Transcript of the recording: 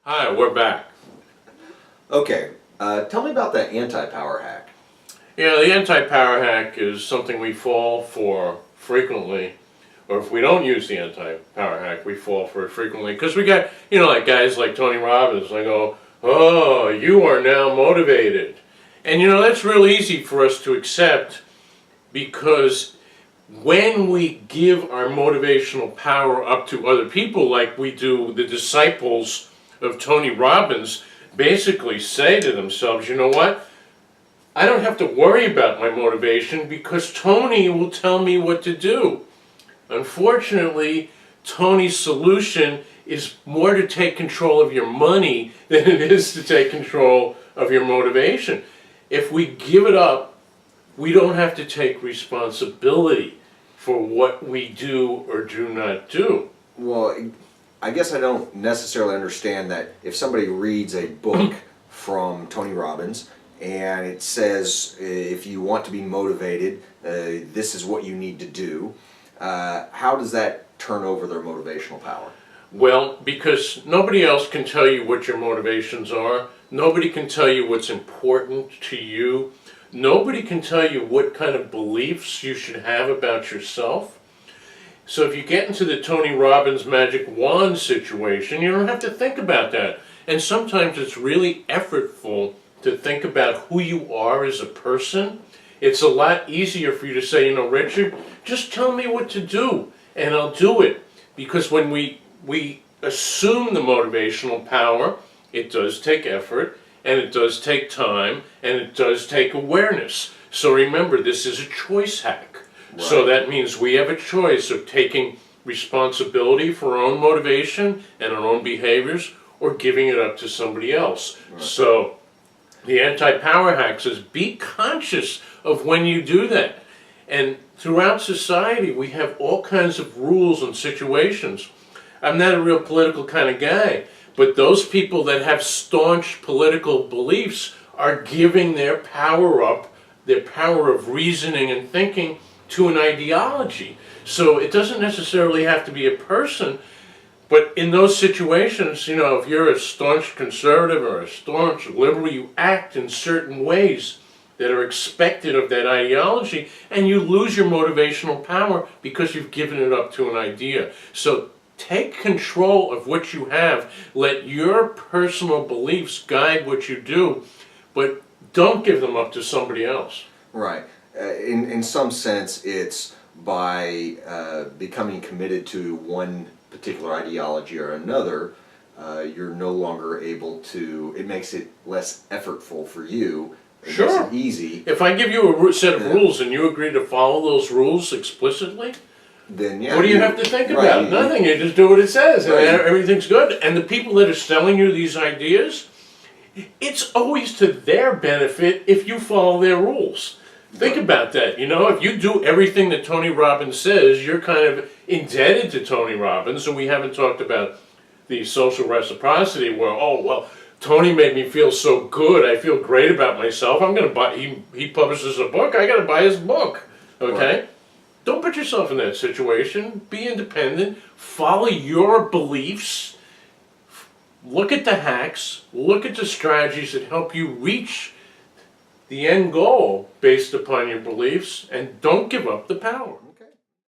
Hi, we're back. Okay, tell me about that anti-power hack. Yeah, the anti-power hack is something we fall for frequently, or if we don't use the anti-power hack, we fall for it frequently. Because we got, like guys like Tony Robbins, they go, oh, you are now motivated. And that's real easy for us to accept because when we give our motivational power up to other people, like we do the disciples of Tony Robbins, basically say to themselves, you know what? I don't have to worry about my motivation because Tony will tell me what to do. Unfortunately, Tony's solution is more to take control of your money than it is to take control of your motivation. If we give it up, we don't have to take responsibility for what we do or do not do. Well, I guess I don't necessarily understand that if somebody reads a book from Tony Robbins and it says if you want to be motivated, this is what you need to do, how does that turn over their motivational power? Well, because nobody else can tell you what your motivations are. Nobody can tell you what's important to you. Nobody can tell you what kind of beliefs you should have about yourself. So if you get into the Tony Robbins magic wand situation, you don't have to think about that. And sometimes it's really effortful to think about who you are as a person. It's a lot easier for you to say, Richard, just tell me what to do and I'll do it. Because when we assume the motivational power, it does take effort, and it does take time, and it does take awareness. So remember, this is a choice hack. Right. So that means we have a choice of taking responsibility for our own motivation and our own behaviors, or giving it up to somebody else. Right. So the anti-power hack says be conscious of when you do that. And throughout society, we have all kinds of rules and situations. I'm not a real political kind of guy, but those people that have staunch political beliefs are giving their power up, their power of reasoning and thinking, to an ideology. So it doesn't necessarily have to be a person, but in those situations, if you're a staunch conservative or a staunch liberal, you act in certain ways that are expected of that ideology, and you lose your motivational power because you've given it up to an idea. So take control of what you have. Let your personal beliefs guide what you do, but don't give them up to somebody else. Right. In some sense, it's by becoming committed to one particular ideology or another, you're no longer able to, it makes it less effortful for you. It Sure. makes it easy. If I give you a set of rules and you agree to follow those rules explicitly, then yeah. What do you have to think right, about? Nothing. You just do what it says, and right. everything's good. And the people that are selling you these ideas, it's always to their benefit if you follow their rules. Think about that. If you do everything that Tony Robbins says, you're kind of indebted to Tony Robbins. And we haven't talked about the social reciprocity where, oh, well, Tony made me feel so good. I feel great about myself. I'm going to buy, he publishes a book. I got to buy his book. Okay? Right. Don't put yourself in that situation. Be independent. Follow your beliefs. Look at the hacks. Look at the strategies that help you reach the end goal based upon your beliefs, and don't give up the power.